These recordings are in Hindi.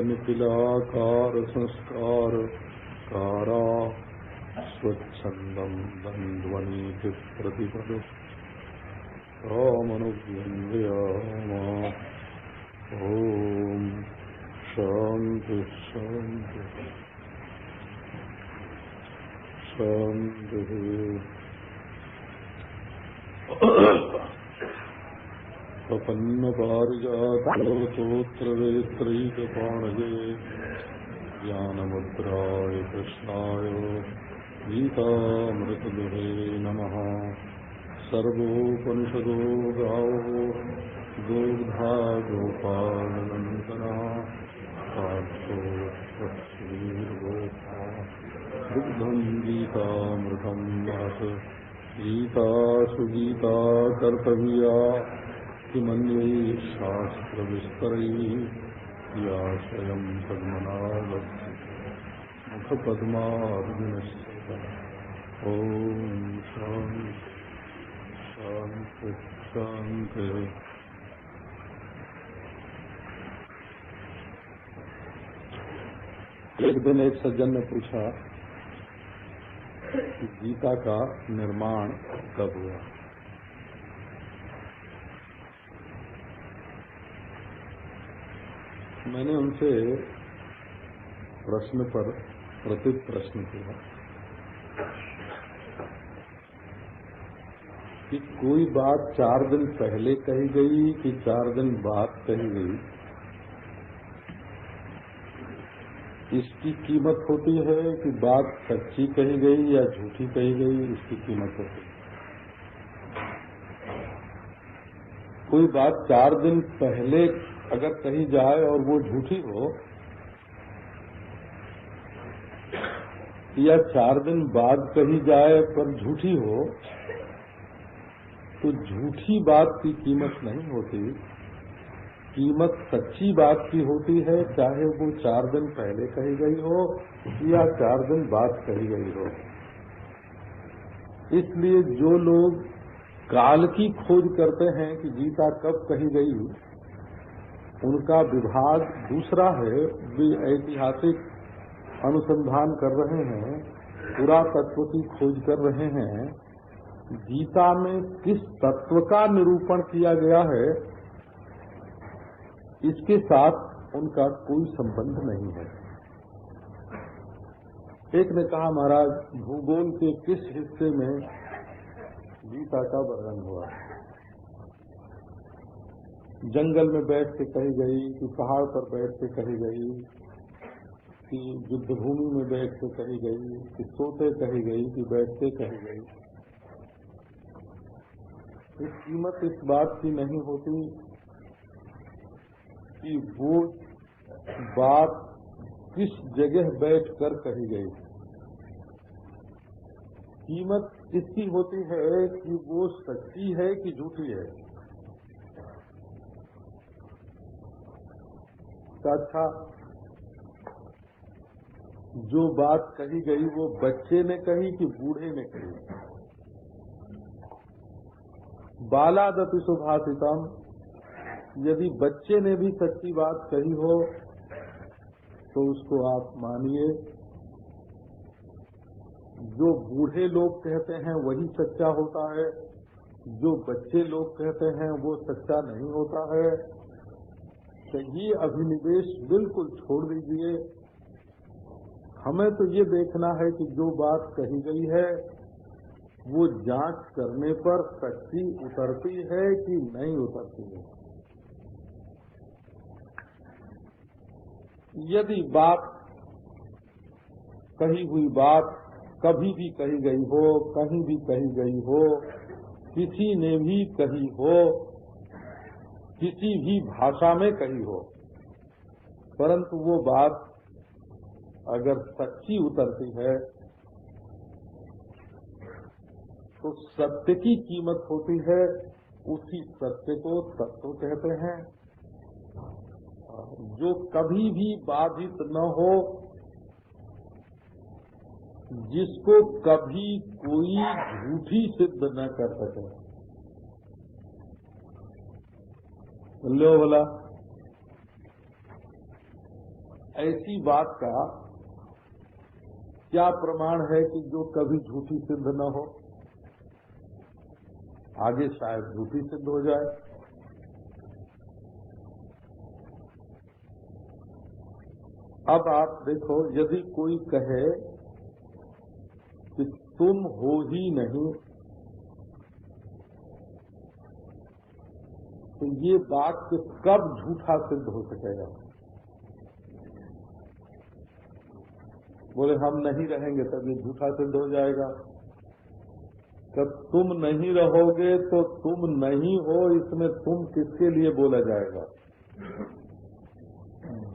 निखिलाकार संस्कार कारा स्वच्छंदम द्वंद्वनीति प्रतिपद रामनुव्यंजयामा। ओम शांति शांति शांति। प्रपन्न पारिजातोत्रवेत्रैकपाणये ज्ञानमुद्राय कृष्णाय गीतामृतदुहे नमः। सर्वोपनिषदो गावो दुग्धा गोपालनन्दना साधो स्वच्छीर्गोपा दुग्धं गीतामृतं महत्। गीतासु गीता कर्तव्या किमन्ये शास्त्रविस्तरैः या स्वयं पद्मनाभस्य मुखपद्मार्जुनस्य। ॐ शान्ति शान्ति शान्ति। एक दिन एक सज्जन ने पूछा कि गीता का निर्माण कब हुआ। मैंने उनसे प्रश्न पर प्रतिप्रश्न किया कि कोई बात 4 दिन पहले कही गई कि 4 दिन बाद कही गई, इसकी कीमत होती है कि बात सच्ची कही गई या झूठी कही गई, इसकी कीमत होती है। कोई बात 4 दिन पहले अगर कही जाए और वो झूठी हो, या 4 दिन बाद कही जाए पर झूठी हो, तो झूठी बात की कीमत नहीं होती, कीमत सच्ची बात की होती है, चाहे वो 4 दिन पहले कही गई हो या 4 दिन बाद कही गई हो। इसलिए जो लोग काल की खोज करते हैं कि गीता कब कही गई, उनका विभाग दूसरा है। वे ऐतिहासिक अनुसंधान कर रहे हैं, पुरातत्व की खोज कर रहे हैं, गीता में किस तत्व का निरूपण किया गया है, इसके साथ उनका कोई संबंध नहीं है। एक ने कहा, महाराज भूगोल के किस हिस्से में गीता का वर्णन हुआ, जंगल में बैठ के कही गई कि पहाड़ पर बैठ के कही गई कि युद्ध भूमि में बैठ के कही गई कि सोते कही गई कि बैठते कही गई। इस कीमत इस बात की नहीं होती कि वो बात किस जगह बैठ कर कही गई, कीमत इसकी होती है कि वो सच्ची है कि झूठी है। अच्छा, जो बात कही गई वो बच्चे ने कही कि बूढ़े ने कही। बालादपि सुभाषितम, यदि बच्चे ने भी सच्ची बात कही हो तो उसको आप मानिए, जो बूढ़े लोग कहते हैं वही सच्चा होता है, जो बच्चे लोग कहते हैं वो सच्चा नहीं होता है। तो ये अभिनिवेश बिल्कुल छोड़ दीजिए। हमें तो ये देखना है कि जो बात कही गई है वो जांच करने पर सच्ची उतरती है कि नहीं उतरती है। यदि बात कही हुई बात कभी भी कही गई हो, कहीं भी कही गई हो, किसी ने भी कही हो, किसी भी भाषा में कही हो, परंतु वो बात अगर सच्ची उतरती है तो सत्य की कीमत होती है। उसी सत्य को तत्व कहते हैं। जो कभी भी बाधित न हो, जिसको कभी कोई झूठी सिद्ध न कर सके। लो भला, ऐसी बात का क्या प्रमाण है कि जो कभी झूठी सिद्ध न हो? आगे शायद झूठी सिद्ध हो जाए। अब आप देखो, यदि कोई कहे कि तुम हो ही नहीं, तो ये बात कब झूठा सिद्ध हो सकेगा? बोले हम नहीं रहेंगे तब ये झूठा सिद्ध हो जाएगा। जब तुम नहीं रहोगे तो तुम नहीं हो, इसमें तुम किसके लिए बोला जाएगा?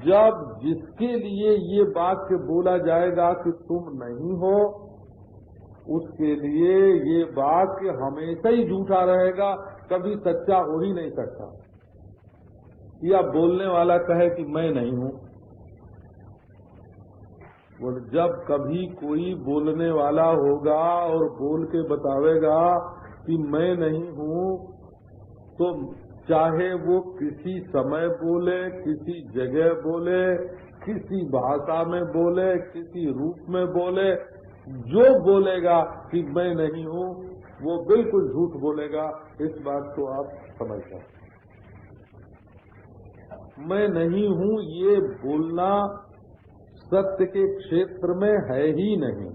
जब जिसके लिए ये वाक्य बोला जाएगा कि तुम नहीं हो, उसके लिए ये वाक्य हमेशा ही झूठा रहेगा, कभी सच्चा हो ही नहीं सकता। या बोलने वाला कहे कि मैं नहीं हूं, जब कभी कोई बोलने वाला होगा और बोल के बतावेगा कि मैं नहीं हूं, तो चाहे वो किसी समय बोले, किसी जगह बोले, किसी भाषा में बोले, किसी रूप में बोले, जो बोलेगा कि मैं नहीं हूं वो बिल्कुल झूठ बोलेगा। इस बात को आप समझ जाए। मैं नहीं हूं ये बोलना सत्य के क्षेत्र में है ही नहीं।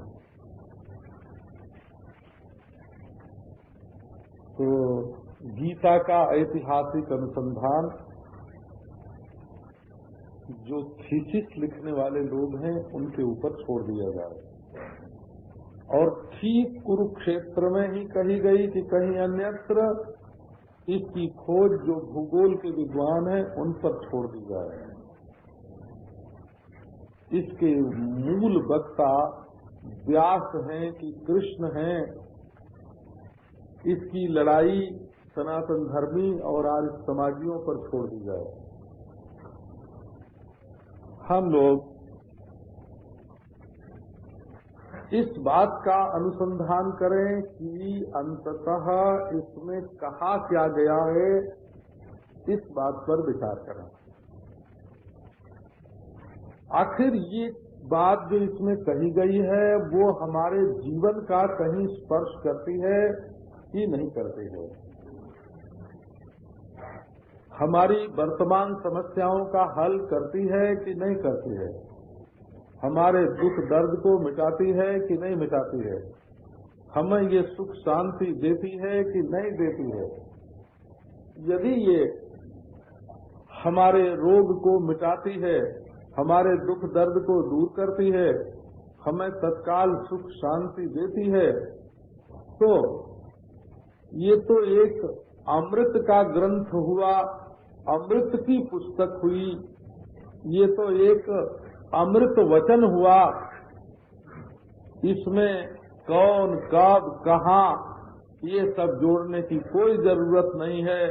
तो गीता का ऐतिहासिक अनुसंधान जो थीसिस लिखने वाले लोग हैं उनके ऊपर छोड़ दिया जाए, और ठीक कुरुक्षेत्र में ही कही गई कि कहीं अन्यत्र, इसकी खोज जो भूगोल के विद्वान हैं उन पर छोड़ दी जाए। इसके मूल वक्ता व्यास हैं कि कृष्ण हैं, इसकी लड़ाई सनातन धर्मी और आर्य समाजियों पर छोड़ दी जाए। हम लोग इस बात का अनुसंधान करें कि अंततः इसमें कहा क्या गया है, इस बात पर विचार करें। आखिर ये बात जो इसमें कही गई है वो हमारे जीवन का कहीं स्पर्श करती है कि नहीं करती है? हमारी वर्तमान समस्याओं का हल करती है कि नहीं करती है? हमारे दुख दर्द को मिटाती है कि नहीं मिटाती है? हमें ये सुख शांति देती है कि नहीं देती है? यदि ये हमारे रोग को मिटाती है, हमारे दुख दर्द को दूर करती है, हमें तत्काल सुख शांति देती है, तो ये तो एक अमृत का ग्रंथ हुआ, अमृत की पुस्तक हुई, ये तो एक अमृत वचन हुआ। इसमें कौन कब कहाँ ये सब जोड़ने की कोई जरूरत नहीं है।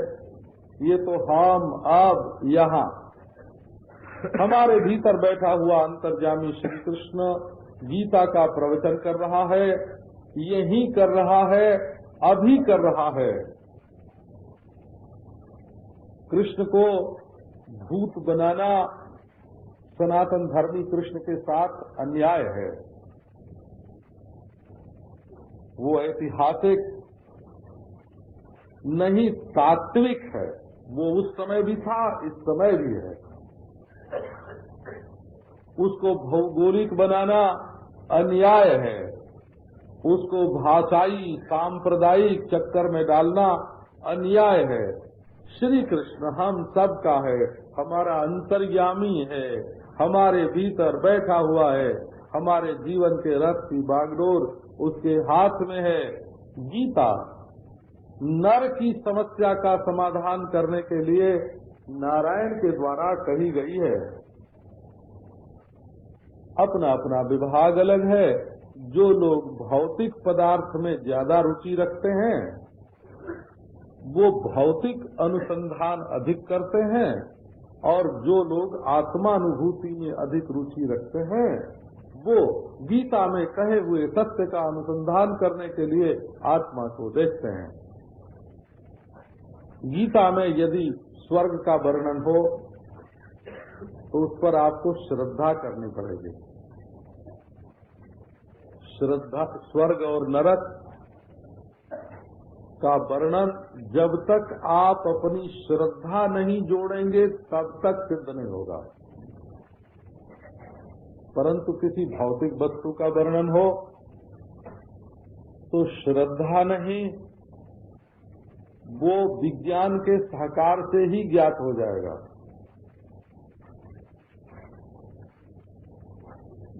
ये तो हम अब यहाँ हमारे भीतर बैठा हुआ अंतर्यामी श्री कृष्ण गीता का प्रवचन कर रहा है, यही कर रहा है, अभी कर रहा है। कृष्ण को भूत बनाना सनातन धर्मी कृष्ण के साथ अन्याय है। वो ऐतिहासिक नहीं तात्विक है। वो उस समय भी था, इस समय भी है। उसको भौगोलिक बनाना अन्याय है। उसको भाषाई सांप्रदायिक चक्कर में डालना अन्याय है। श्री कृष्ण हम सबका है, हमारा अंतर्यामी है, हमारे भीतर बैठा हुआ है, हमारे जीवन के रथ की बागडोर उसके हाथ में है। गीता नर की समस्या का समाधान करने के लिए नारायण के द्वारा कही गई है। अपना अपना विभाग अलग है। जो लोग भौतिक पदार्थ में ज्यादा रुचि रखते हैं वो भौतिक अनुसंधान अधिक करते हैं, और जो लोग आत्मानुभूति में अधिक रुचि रखते हैं वो गीता में कहे हुए सत्य का अनुसंधान करने के लिए आत्मा को देखते हैं। गीता में यदि स्वर्ग का वर्णन हो तो उस पर आपको श्रद्धा करनी पड़ेगी। श्रद्धा, स्वर्ग और नरक का वर्णन जब तक आप अपनी श्रद्धा नहीं जोड़ेंगे तब तक सिद्ध नहीं होगा। परंतु किसी भौतिक वस्तु का वर्णन हो तो श्रद्धा नहीं, वो विज्ञान के सहकार से ही ज्ञात हो जाएगा।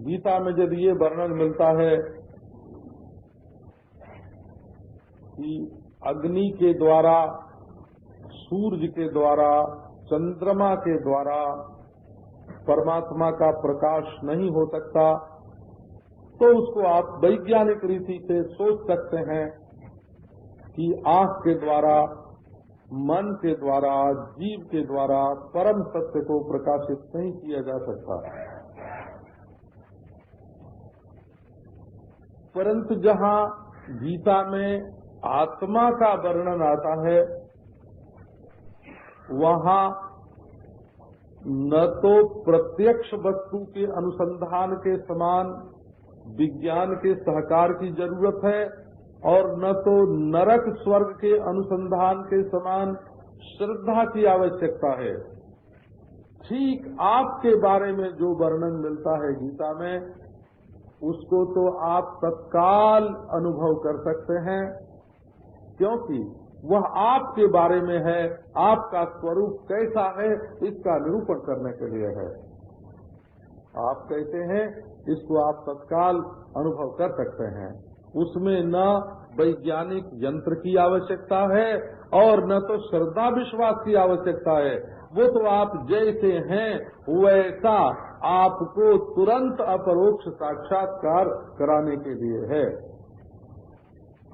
गीता में जब ये वर्णन मिलता है कि अग्नि के द्वारा, सूर्य के द्वारा, चंद्रमा के द्वारा परमात्मा का प्रकाश नहीं हो सकता, तो उसको आप वैज्ञानिक रीति से सोच सकते हैं कि आंख के द्वारा, मन के द्वारा, जीव के द्वारा परम सत्य को प्रकाशित नहीं किया जा सकता। परंतु जहाँ गीता में आत्मा का वर्णन आता है वहाँ न तो प्रत्यक्ष वस्तु के अनुसंधान के समान विज्ञान के सहकार की जरूरत है, और न तो नरक स्वर्ग के अनुसंधान के समान श्रद्धा की आवश्यकता है। ठीक आपके बारे में जो वर्णन मिलता है गीता में, उसको तो आप तत्काल अनुभव कर सकते हैं, क्योंकि वह आपके बारे में है। आपका स्वरूप कैसा है इसका निरूपण करने के लिए है। आप कैसे हैं इसको आप तत्काल अनुभव कर सकते हैं। उसमें न वैज्ञानिक यंत्र की आवश्यकता है और न तो श्रद्धा विश्वास की आवश्यकता है। वो तो आप जैसे हैं वैसा आपको तुरंत अपरोक्ष साक्षात्कार कराने के लिए है।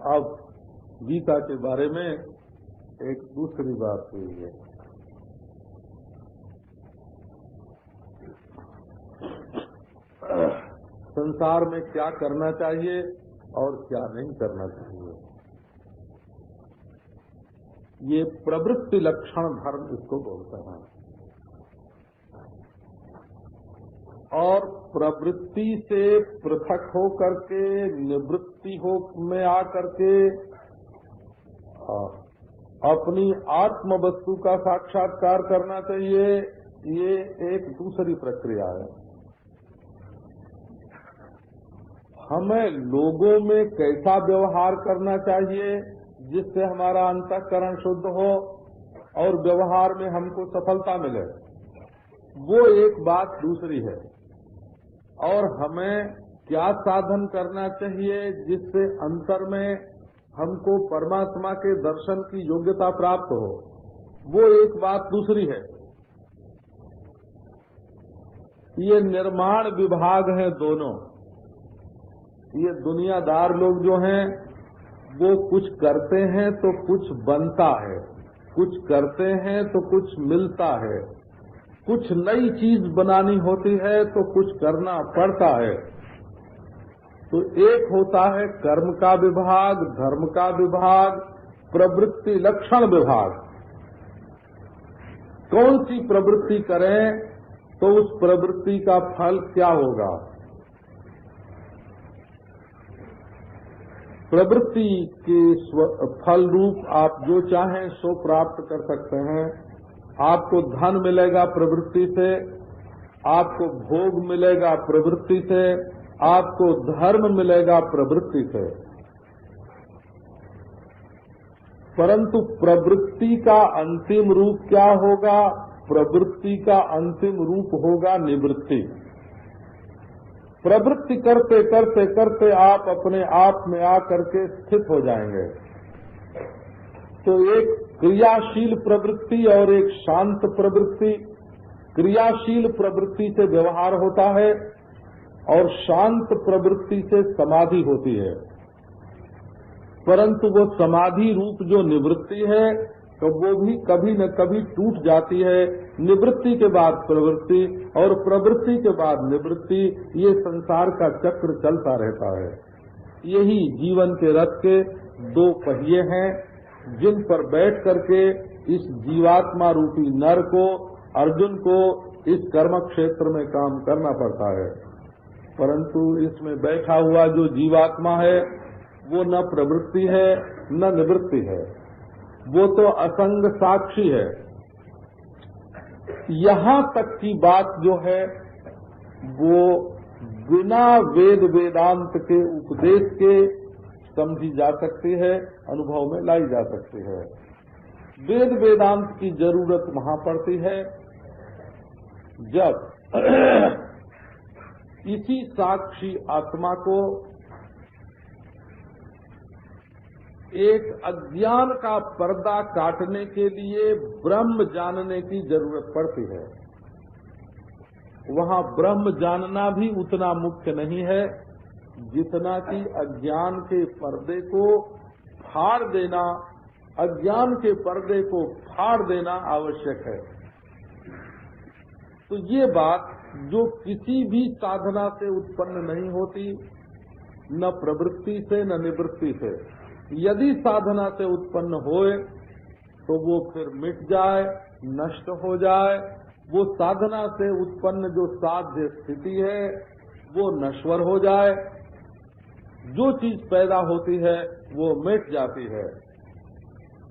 अब गीता के बारे में एक दूसरी बात हुई है। संसार में क्या करना चाहिए और क्या नहीं करना चाहिए, ये प्रवृत्ति लक्षण धर्म इसको बोलते हैं। और प्रवृत्ति से पृथक हो करके निवृत्ति हो में आकर के अपनी आत्म वस्तु का साक्षात्कार करना चाहिए, ये एक दूसरी प्रक्रिया है। हमें लोगों में कैसा व्यवहार करना चाहिए जिससे हमारा अंतःकरण शुद्ध हो और व्यवहार में हमको सफलता मिले, वो एक बात दूसरी है। और हमें क्या साधन करना चाहिए जिससे अंतर में हमको परमात्मा के दर्शन की योग्यता प्राप्त हो, वो एक बात दूसरी है। ये निर्माण विभाग हैं दोनों। ये दुनियादार लोग जो हैं वो कुछ करते हैं तो कुछ बनता है, कुछ करते हैं तो कुछ मिलता है, कुछ नई चीज बनानी होती है तो कुछ करना पड़ता है। तो एक होता है कर्म का विभाग, धर्म का विभाग, प्रवृत्ति लक्षण विभाग। कौन सी प्रवृत्ति करें तो उस प्रवृत्ति का फल क्या होगा। प्रवृत्ति के फल रूप आप जो चाहें सो प्राप्त कर सकते हैं। आपको धन मिलेगा प्रवृत्ति से, आपको भोग मिलेगा प्रवृत्ति से, आपको धर्म मिलेगा प्रवृत्ति से, परंतु प्रवृत्ति का अंतिम रूप क्या होगा? प्रवृत्ति का अंतिम रूप होगा निवृत्ति। प्रवृत्ति करते करते करते आप अपने आप में आकर के स्थित हो जाएंगे। तो एक क्रियाशील प्रवृत्ति और एक शांत प्रवृत्ति। क्रियाशील प्रवृत्ति से व्यवहार होता है और शांत प्रवृत्ति से समाधि होती है, परंतु वो समाधि रूप जो निवृत्ति है तो वो भी कभी न कभी टूट जाती है। निवृत्ति के बाद प्रवृत्ति और प्रवृत्ति के बाद निवृत्ति, ये संसार का चक्र चलता रहता है। यही जीवन के रथ के दो पहिए हैं जिन पर बैठ करके इस जीवात्मा रूपी नर को, अर्जुन को इस कर्म क्षेत्र में काम करना पड़ता है। परंतु इसमें बैठा हुआ जो जीवात्मा है वो न प्रवृत्ति है न निवृत्ति है, वो तो असंग साक्षी है। यहाँ तक की बात जो है वो बिना वेद वेदांत के उपदेश के समझी जा सकती है, अनुभव में लाई जा सकती है। वेद वेदांत की जरूरत वहाँ पड़ती है जब इसी साक्षी आत्मा को एक अज्ञान का पर्दा काटने के लिए ब्रह्म जानने की जरूरत पड़ती है। वहाँ ब्रह्म जानना भी उतना मुख्य नहीं है जितना कि अज्ञान के पर्दे को फाड़ देना, अज्ञान के पर्दे को फाड़ देना आवश्यक है। तो ये बात जो किसी भी साधना से उत्पन्न नहीं होती, न प्रवृत्ति से न निवृत्ति से, यदि साधना से उत्पन्न होए तो वो फिर मिट जाए, नष्ट हो जाए। वो साधना से उत्पन्न जो साध्य स्थिति है वो नश्वर हो जाए। जो चीज पैदा होती है वो मिट जाती है।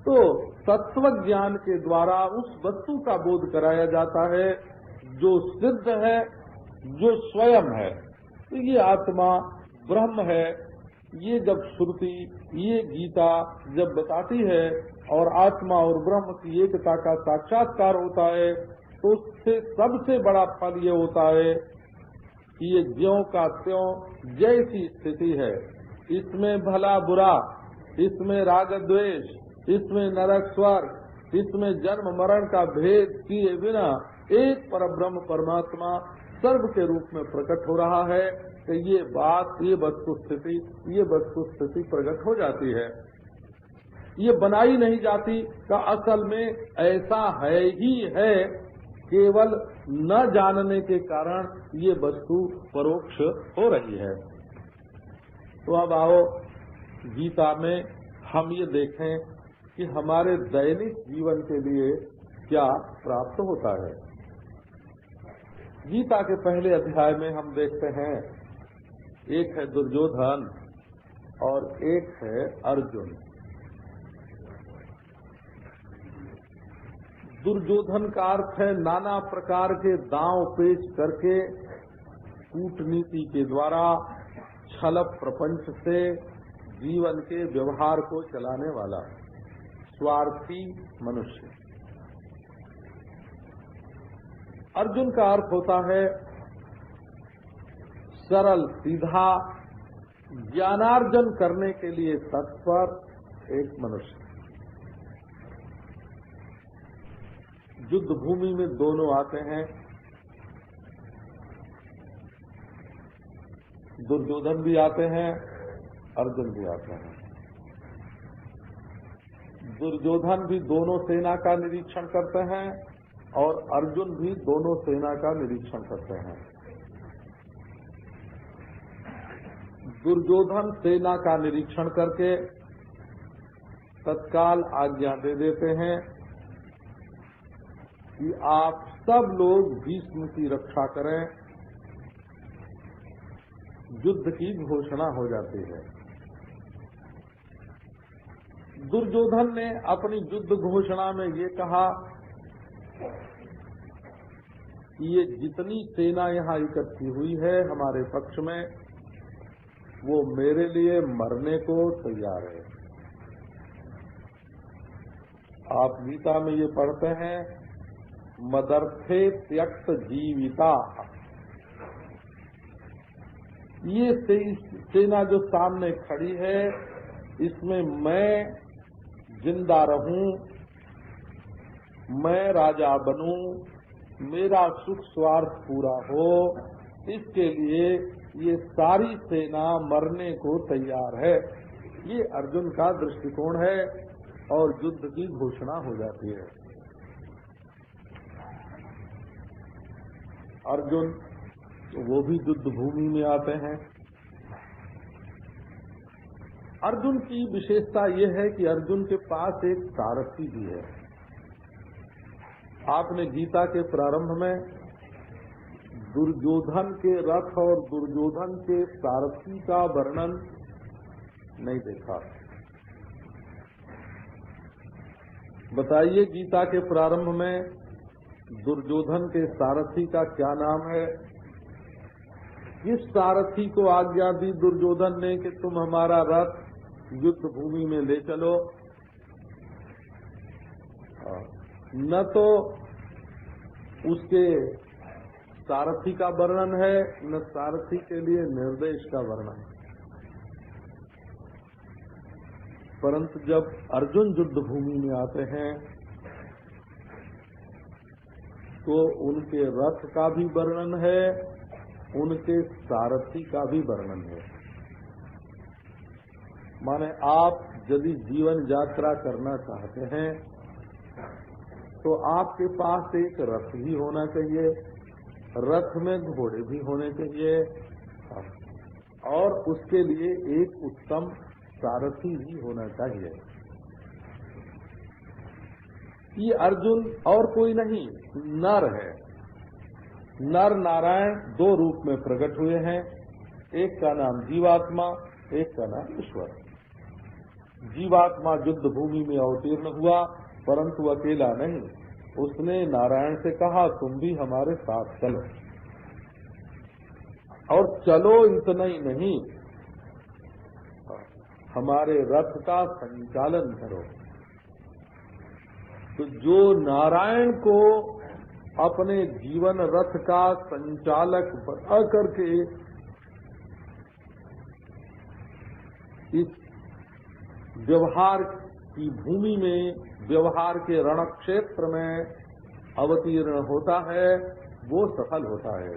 तो तत्व ज्ञान के द्वारा उस वस्तु का बोध कराया जाता है जो सिद्ध है, जो स्वयं है। तो ये आत्मा ब्रह्म है। ये जब श्रुति, ये गीता जब बताती है और आत्मा और ब्रह्म की एकता का साक्षात्कार होता है तो उससे सबसे बड़ा फल ये होता है कि ये ज्यों का त्यों जैसी स्थिति है, इसमें भला बुरा, इसमें राग द्वेष, इसमें नरक स्वर्ग, इसमें जन्म मरण का भेद किए बिना एक परब्रह्म परमात्मा सर्व के रूप में प्रकट हो रहा है। कि ये बात, ये वस्तु स्थिति प्रकट हो जाती है। ये बनाई नहीं जाती का असल में ऐसा है ही है, केवल न जानने के कारण ये वस्तु परोक्ष हो रही है। तो अब आओ गीता में हम ये देखें कि हमारे दैनिक जीवन के लिए क्या प्राप्त होता है। गीता के पहले अध्याय में हम देखते हैं एक है दुर्योधन और एक है अर्जुन। दुर्योधन का अर्थ है नाना प्रकार के दांव पेच करके कूटनीति के द्वारा छल प्रपंच से जीवन के व्यवहार को चलाने वाला स्वार्थी मनुष्य। अर्जुन का अर्थ होता है सरल सीधा ज्ञानार्जन करने के लिए तत्पर एक मनुष्य। युद्ध भूमि में दोनों आते हैं, दुर्योधन भी आते हैं, अर्जुन भी आते हैं। दुर्योधन भी दोनों सेना का निरीक्षण करते हैं और अर्जुन भी दोनों सेना का निरीक्षण करते हैं। दुर्योधन सेना का निरीक्षण करके तत्काल आज्ञा दे देते हैं कि आप सब लोग भीष्म की रक्षा करें। युद्ध की घोषणा हो जाती है। दुर्योधन ने अपनी युद्ध घोषणा में ये कहा कि ये जितनी सेना यहाँ इकट्ठी हुई है हमारे पक्ष में, वो मेरे लिए मरने को तैयार है। आप गीता में ये पढ़ते हैं, मदर्थे त्यक्त जीविता। ये सेना जो सामने खड़ी है, इसमें मैं जिंदा रहूं, मैं राजा बनूं, मेरा सुख स्वार्थ पूरा हो, इसके लिए ये सारी सेना मरने को तैयार है। ये अर्जुन का दृष्टिकोण है और युद्ध की घोषणा हो जाती है। अर्जुन वो भी युद्ध भूमि में आते हैं। अर्जुन की विशेषता ये है कि अर्जुन के पास एक सारथी भी है। आपने गीता के प्रारंभ में दुर्योधन के रथ और दुर्योधन के सारथी का वर्णन नहीं देखा। बताइए, गीता के प्रारंभ में दुर्योधन के सारथी का क्या नाम है? किस सारथी को आज्ञा दी दुर्योधन ने कि तुम हमारा रथ युद्ध भूमि में ले चलो? न तो उसके सारथी का वर्णन है, न सारथी के लिए निर्देश का वर्णन है। परंतु जब अर्जुन युद्ध भूमि में आते हैं तो उनके रथ का भी वर्णन है, उनके सारथी का भी वर्णन है। माने आप यदि जीवन यात्रा करना चाहते हैं तो आपके पास एक रथ भी होना चाहिए, रथ में घोड़े भी होने चाहिए और उसके लिए एक उत्तम सारथी भी होना चाहिए। ये अर्जुन और कोई नहीं, नर है। नर नारायण दो रूप में प्रकट हुए हैं, एक का नाम जीवात्मा, एक का नाम ईश्वर। जीवात्मा युद्ध भूमि में अवतीर्ण हुआ, परंतु अकेला नहीं, उसने नारायण से कहा तुम भी हमारे साथ चलो, और चलो इतना ही नहीं, हमारे रथ का संचालन करो। तो जो नारायण को अपने जीवन रथ का संचालक बना करके इस व्यवहार की भूमि में, व्यवहार के रण क्षेत्र में अवतीर्ण होता है, वो सफल होता है।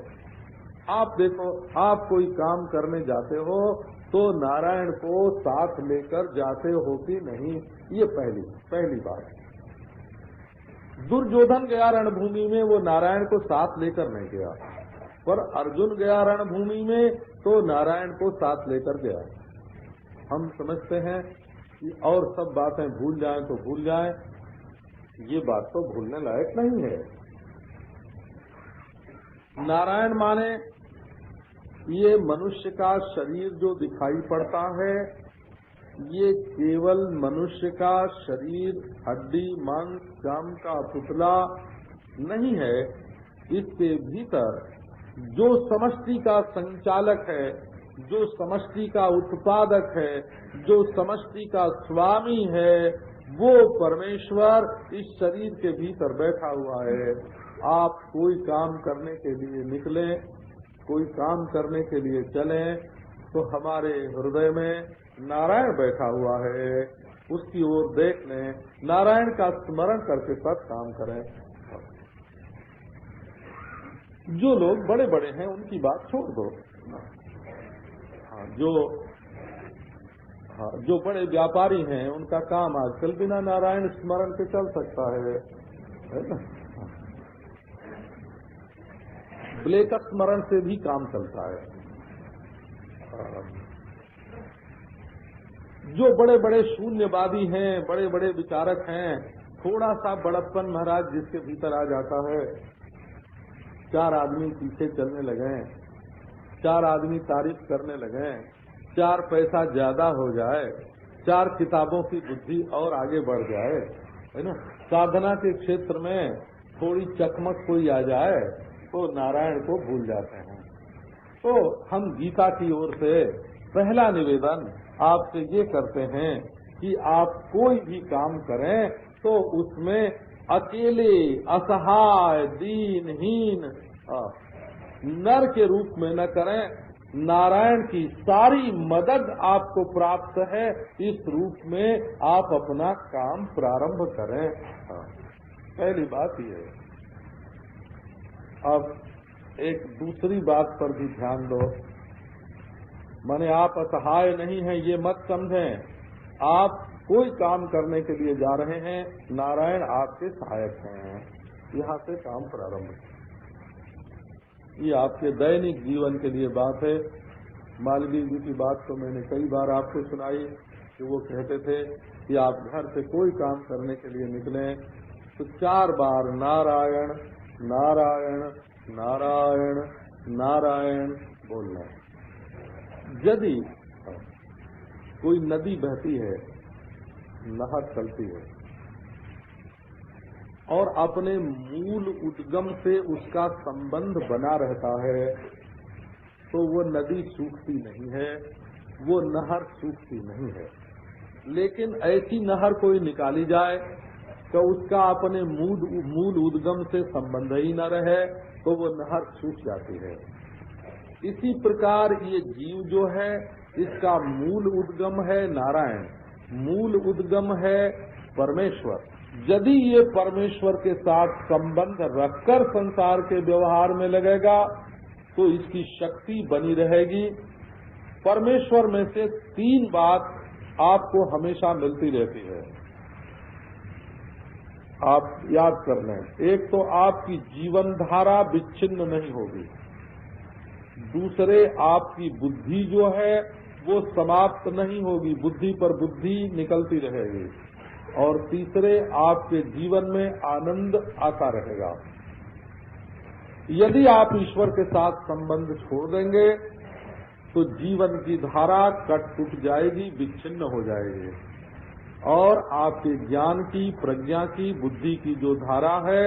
आप देखो, आप कोई काम करने जाते हो तो नारायण को साथ लेकर जाते हो कि नहीं, ये पहली बात। दुर्योधन गया रणभूमि में, वो नारायण को साथ लेकर नहीं गया, पर अर्जुन गया रणभूमि में तो नारायण को साथ लेकर गया। हम समझते हैं कि और सब बातें भूल जाएं तो भूल जाएं, ये बात तो भूलने लायक नहीं है। नारायण माने ये मनुष्य का शरीर जो दिखाई पड़ता है, ये केवल मनुष्य का शरीर, हड्डी, मांस, चाम का पुतला नहीं है। इसके भीतर जो समष्टि का संचालक है, जो समष्टि का उत्पादक है, जो समष्टि का स्वामी है, वो परमेश्वर इस शरीर के भीतर बैठा हुआ है। आप कोई काम करने के लिए निकलें, कोई काम करने के लिए चलें, तो हमारे हृदय में नारायण बैठा हुआ है, उसकी ओर देख लें, नारायण का स्मरण करके सब काम करें। जो लोग बड़े बड़े हैं उनकी बात छोड़ दो, जो बड़े व्यापारी हैं उनका काम आजकल बिना नारायण स्मरण के चल सकता है ना? ब्लेक स्मरण से भी काम चलता है। जो बड़े बड़े शून्यवादी हैं, बड़े बड़े विचारक हैं, थोड़ा सा बड़प्पन महाराज जिसके भीतर आ जाता है, चार आदमी पीछे चलने लगे, चार आदमी तारीफ करने लगे, चार पैसा ज्यादा हो जाए, चार किताबों की बुद्धि और आगे बढ़ जाए, है ना, साधना के क्षेत्र में थोड़ी चकमक कोई आ जाए तो नारायण को भूल जाते हैं। तो हम गीता की ओर से पहला निवेदन आपसे ये करते हैं कि आप कोई भी काम करें तो उसमें अकेले, असहाय, दीनहीन नर के रूप में न करें। नारायण की सारी मदद आपको प्राप्त है, इस रूप में आप अपना काम प्रारंभ करें। पहली बात ये है। अब एक दूसरी बात पर भी ध्यान दो। माने आप असहाय नहीं हैं ये मत समझें। आप कोई काम करने के लिए जा रहे हैं, नारायण आपके सहायक हैं। यहाँ से काम प्रारंभ। ये आपके दैनिक जीवन के लिए बात है। मालवीय जी की बात तो मैंने कई बार आपको सुनाई कि वो कहते थे कि आप घर से कोई काम करने के लिए निकलें तो 4 बार नारायण नारायण नारायण नारायण बोलना। यदि कोई नदी बहती है, नहर चलती है और अपने मूल उद्गम से उसका संबंध बना रहता है तो वो नदी सूखती नहीं है, वो नहर सूखती नहीं है। लेकिन ऐसी नहर कोई निकाली जाए तो उसका अपने मूल उद्गम से संबंध ही न रहे तो वो नहर सूख जाती है। इसी प्रकार ये जीव जो है इसका मूल उद्गम है नारायण, मूल उद्गम है परमेश्वर। यदि ये परमेश्वर के साथ संबंध रखकर संसार के व्यवहार में लगेगा तो इसकी शक्ति बनी रहेगी। परमेश्वर में से 3 बात आपको हमेशा मिलती रहती है, आप याद कर लें। एक तो आपकी जीवन धारा विच्छिन्न नहीं होगी, दूसरे आपकी बुद्धि जो है वो समाप्त नहीं होगी, बुद्धि पर बुद्धि निकलती रहेगी, और तीसरे आपके जीवन में आनंद आता रहेगा। यदि आप ईश्वर के साथ संबंध छोड़ देंगे तो जीवन की धारा कट टूट जाएगी, विच्छिन्न हो जाएगी, और आपके ज्ञान की, प्रज्ञा की, बुद्धि की जो धारा है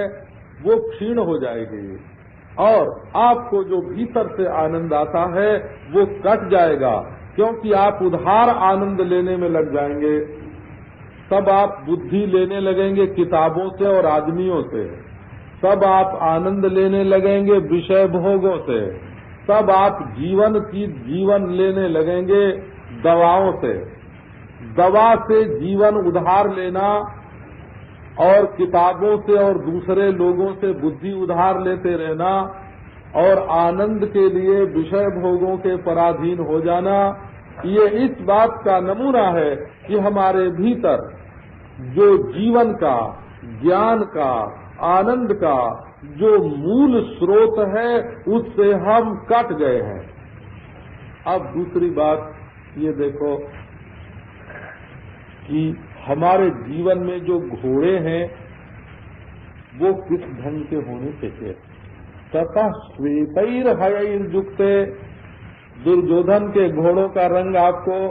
वो क्षीण हो जाएगी, और आपको जो भीतर से आनंद आता है वो कट जाएगा, क्योंकि आप उधार आनंद लेने में लग जाएंगे। तब आप बुद्धि लेने लगेंगे किताबों से और आदमियों से, तब आप आनंद लेने लगेंगे विषय भोगों से, तब आप जीवन लेने लगेंगे दवाओं से। दवा से जीवन उधार लेना और किताबों से और दूसरे लोगों से बुद्धि उधार लेते रहना और आनंद के लिए विषय भोगों के पराधीन हो जाना, ये इस बात का नमूना है कि हमारे भीतर जो जीवन का, ज्ञान का, आनंद का जो मूल स्रोत है उससे हम कट गए हैं। अब दूसरी बात ये देखो कि हमारे जीवन में जो घोड़े हैं वो किस ढंग के होने चाहिए। तथा श्वेतैर हयैर युक्ते, दुर्योधन के घोड़ों का रंग आपको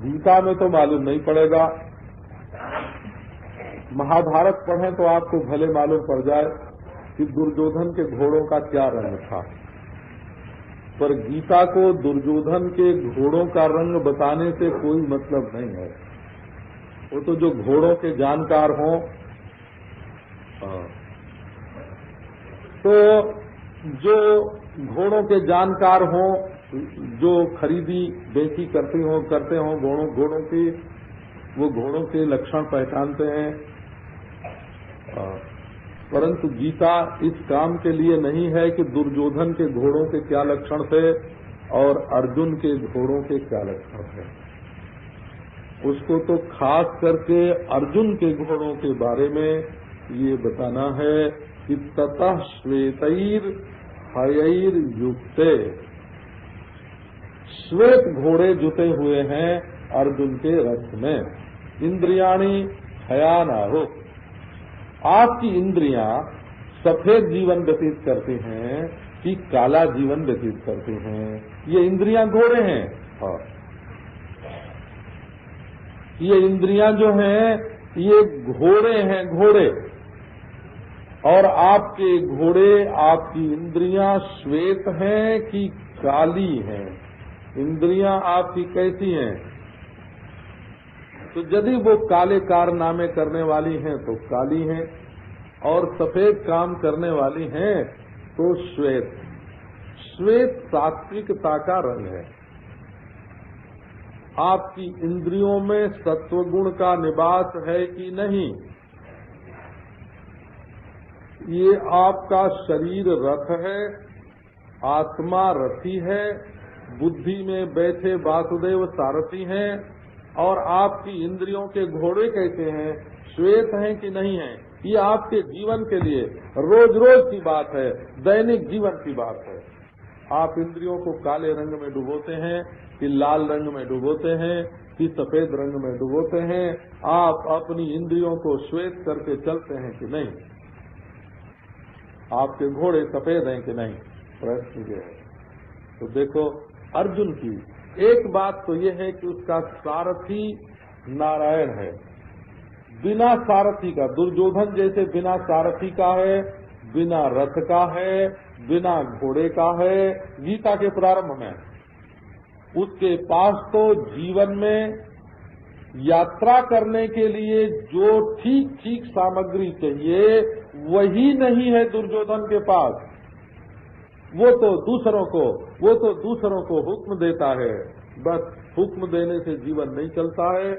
गीता में तो मालूम नहीं पड़ेगा, महाभारत पढ़ें तो आपको भले मालूम पड़ जाए कि दुर्योधन के घोड़ों का क्या रंग था, पर गीता को दुर्योधन के घोड़ों का रंग बताने से कोई मतलब नहीं है। वो तो जो घोड़ों के जानकार हों, तो जो घोड़ों के जानकार हों, जो खरीदी बेची करते हों घोड़ों की, वो घोड़ों के लक्षण पहचानते हैं। परंतु गीता इस काम के लिए नहीं है कि दुर्योधन के घोड़ों के क्या लक्षण थे और अर्जुन के घोड़ों के क्या लक्षण थे। उसको तो खास करके अर्जुन के घोड़ों के बारे में ये बताना है कि ततः श्वेतैर हयैर युक्ते, श्वेत घोड़े जुटे हुए हैं अर्जुन के रथ में। इंद्रियाणि हयानाहो, आपकी इंद्रियां सफेद जीवन व्यतीत करती हैं कि काला जीवन व्यतीत करती हैं, ये इंद्रियां घोड़े हैं। और ये इंद्रियां जो हैं ये घोड़े हैं, घोड़े। और आपके घोड़े, आपकी इंद्रियां श्वेत हैं कि काली हैं, इंद्रियां आपकी कैसी हैं? तो यदि वो काले कारनामे करने वाली हैं तो काली हैं, और सफेद काम करने वाली हैं तो श्वेत। श्वेत सात्विकता का रंग है। आपकी इंद्रियों में सत्वगुण का निवास है कि नहीं? ये आपका शरीर रथ है, आत्मा रथी है, बुद्धि में बैठे वासुदेव सारथी हैं, और आपकी इंद्रियों के घोड़े कैसे हैं? श्वेत हैं कि नहीं हैं? ये आपके जीवन के लिए रोज रोज की बात है, दैनिक जीवन की बात है। आप इंद्रियों को काले रंग में डुबोते हैं कि लाल रंग में डुबोते हैं कि सफेद रंग में डुबोते हैं? आप अपनी इंद्रियों को श्वेत करके चलते हैं कि नहीं? आपके घोड़े सफेद हैं कि नहीं? प्रश्न ये है। तो देखो, अर्जुन की एक बात तो ये है कि उसका सारथी नारायण है। बिना सारथी का, दुर्योधन जैसे बिना सारथी का है, बिना रथ का है, बिना घोड़े का है। गीता के प्रारंभ में उसके पास तो जीवन में यात्रा करने के लिए जो ठीक ठीक सामग्री चाहिए वही नहीं है दुर्योधन के पास। वो तो दूसरों को हुक्म देता है। बस हुक्म देने से जीवन नहीं चलता है,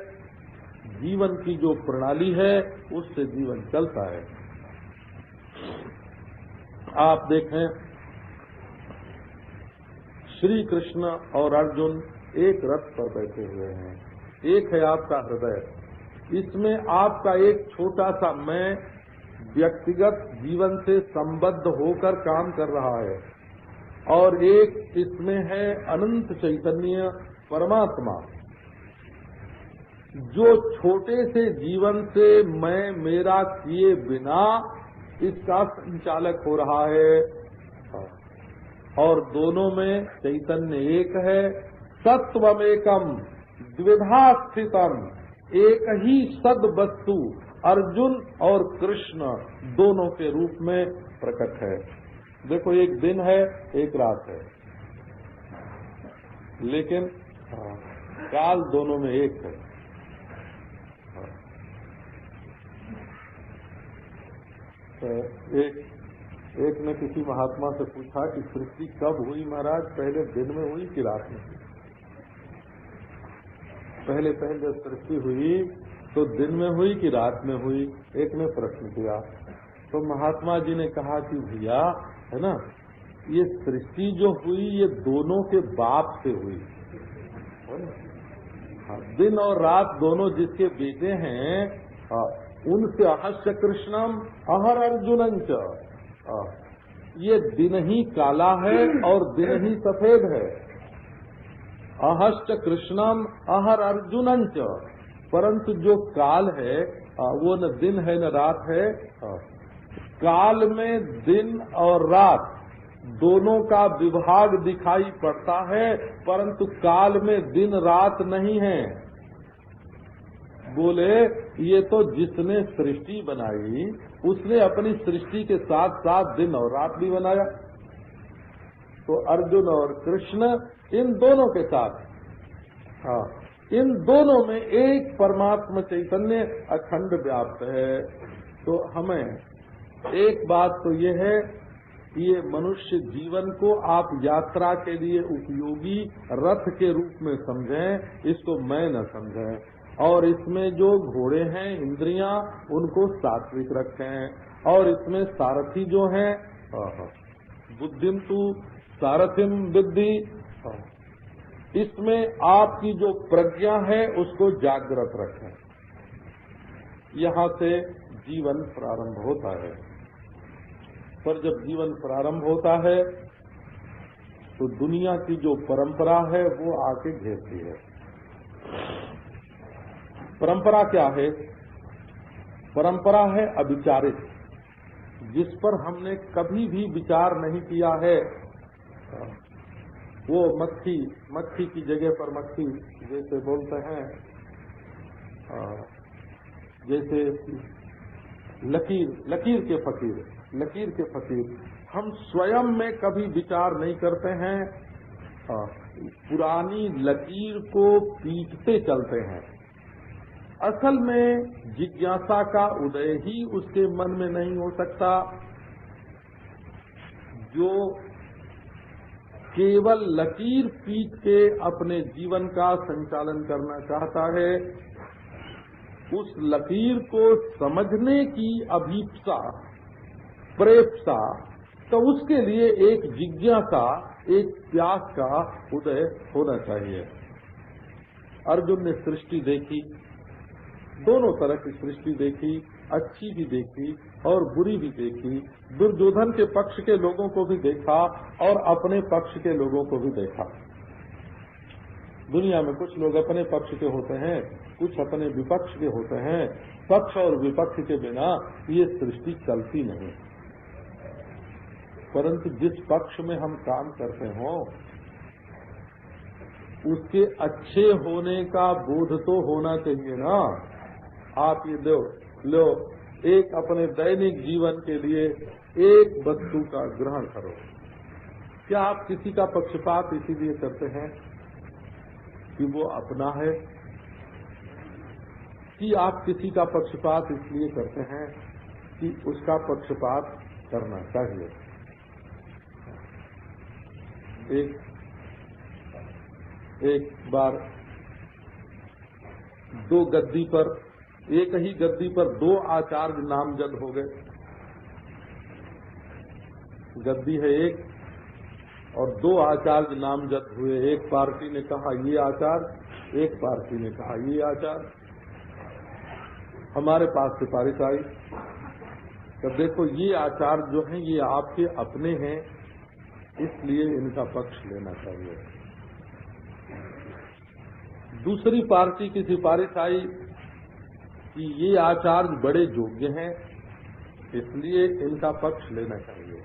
जीवन की जो प्रणाली है उससे जीवन चलता है। आप देखें, श्री कृष्ण और अर्जुन एक रथ पर बैठे हुए हैं। एक है आपका हृदय, इसमें आपका एक छोटा सा मैं व्यक्तिगत जीवन से संबद्ध होकर काम कर रहा है, और एक इसमें है अनंत चैतन्य परमात्मा, जो छोटे से जीवन से मैं मेरा किए बिना इसका संचालक हो रहा है। और दोनों में चैतन्य एक है। सत्वमेकम द्विधा स्थितम, एक ही सद वस्तु अर्जुन और कृष्ण दोनों के रूप में प्रकट है। देखो, एक दिन है, एक रात है, लेकिन काल दोनों में एक है। एक ने किसी महात्मा से पूछा कि सृष्टि कब हुई महाराज, पहले दिन में हुई कि रात में? पहले जब सृष्टि हुई तो दिन में हुई कि रात में हुई? एक ने प्रश्न किया। तो महात्मा जी ने कहा कि भैया, है ना, ये सृष्टि जो हुई ये दोनों के बाप से हुई। दिन और रात दोनों जिसके बेटे हैं, उनसे अहस्य कृष्णम अहर अर्जुनंच, ये दिन ही काला है और दिन ही सफेद है। अहस्य कृष्णम अहर अर्जुनंच, परंतु जो काल है वो न दिन है न रात है। काल में दिन और रात दोनों का विभाग दिखाई पड़ता है, परंतु काल में दिन रात नहीं है। बोले, ये तो जिसने सृष्टि बनाई उसने अपनी सृष्टि के साथ साथ दिन और रात भी बनाया। तो अर्जुन और कृष्ण इन दोनों के साथ, इन दोनों में एक परमात्मा चैतन्य अखंड व्याप्त है। तो हमें एक बात तो ये है, ये मनुष्य जीवन को आप यात्रा के लिए उपयोगी रथ के रूप में समझें, इसको मैं न समझें। और इसमें जो घोड़े हैं इंद्रियां, उनको सात्विक रखें। और इसमें सारथी जो हैं, बुद्धिम तु सारथिम विद्धि, इसमें आपकी जो प्रज्ञा है उसको जागृत रखें। यहाँ से जीवन प्रारंभ होता है। पर जब जीवन प्रारंभ होता है तो दुनिया की जो परंपरा है वो आके घेरती है। परंपरा क्या है? परंपरा है अविचारित, जिस पर हमने कभी भी विचार नहीं किया है। वो मक्खी की जगह पर मक्खी, जैसे बोलते हैं, जैसे लकीर के फकीर। हम स्वयं में कभी विचार नहीं करते हैं पुरानी लकीर को पीटते चलते हैं। असल में जिज्ञासा का उदय ही उसके मन में नहीं हो सकता। जो केवल लकीर पीट के अपने जीवन का संचालन करना चाहता है, उस लकीर को समझने की अभीप्सा, प्रेप्सा, तो उसके लिए एक जिज्ञासा, एक प्यास का उदय होना चाहिए। अर्जुन ने सृष्टि देखी, दोनों तरह की सृष्टि देखी, अच्छी भी देखी और बुरी भी देखी, दुर्योधन के पक्ष के लोगों को भी देखा और अपने पक्ष के लोगों को भी देखा। दुनिया में कुछ लोग अपने पक्ष के होते हैं, कुछ अपने विपक्ष के होते हैं। पक्ष और विपक्ष के बिना ये सृष्टि चलती नहीं। परंतु जिस पक्ष में हम काम करते हों, उसके अच्छे होने का बोध तो होना चाहिए ना। आप ये लो एक अपने दैनिक जीवन के लिए एक वस्तु का ग्रहण करो। क्या आप किसी का पक्षपात इसीलिए करते हैं कि वो अपना है, कि आप किसी का पक्षपात इसलिए करते हैं कि उसका पक्षपात करना चाहिए? एक बार एक ही गद्दी पर दो आचार्य नामजद हो गए। गद्दी है एक और दो आचार्य नामजद हुए। एक पार्टी ने कहा ये आचार्य, एक पार्टी ने कहा ये आचार्य। हमारे पास सिफारिश आई कि देखो ये आचार्य जो हैं ये आपके अपने हैं, इसलिए इनका पक्ष लेना चाहिए। दूसरी पार्टी की सिफारिश आई कि ये आचार्य बड़े योग्य हैं, इसलिए इनका पक्ष लेना चाहिए।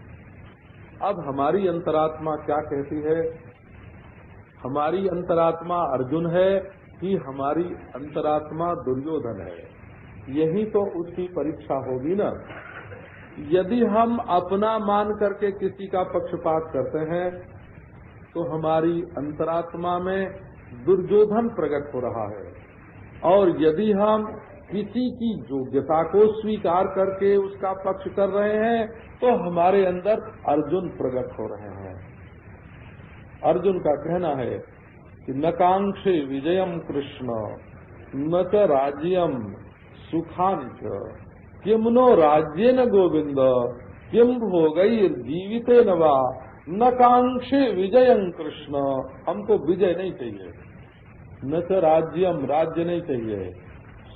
अब हमारी अंतरात्मा क्या कहती है? हमारी अंतरात्मा अर्जुन है कि हमारी अंतरात्मा दुर्योधन है? यही तो उसकी परीक्षा होगी ना। यदि हम अपना मान करके किसी का पक्षपात करते हैं तो हमारी अंतरात्मा में दुर्योधन प्रकट हो रहा है, और यदि हम किसी की योग्यता को स्वीकार करके उसका पक्ष कर रहे हैं तो हमारे अंदर अर्जुन प्रकट हो रहे हैं। अर्जुन का कहना है कि न कांक्षे विजयम कृष्ण न च राज्यम सुखानि च किम नो राज्येन गोविंद किम भोगैर जीवितेन वा न कांक्षे विजयम कृष्ण। हमको विजय नहीं चाहिए, न च राज्यम, राज्य नहीं चाहिए,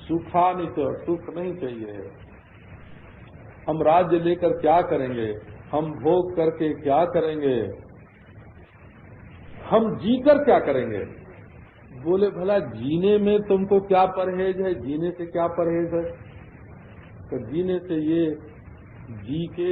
सुखानि च, सुख नहीं चाहिए। हम राज्य लेकर क्या करेंगे, हम भोग करके क्या करेंगे, हम जीकर क्या करेंगे? बोले भला जीने में तुमको क्या परहेज है, जीने से क्या परहेज है? तो जीने से ये जी के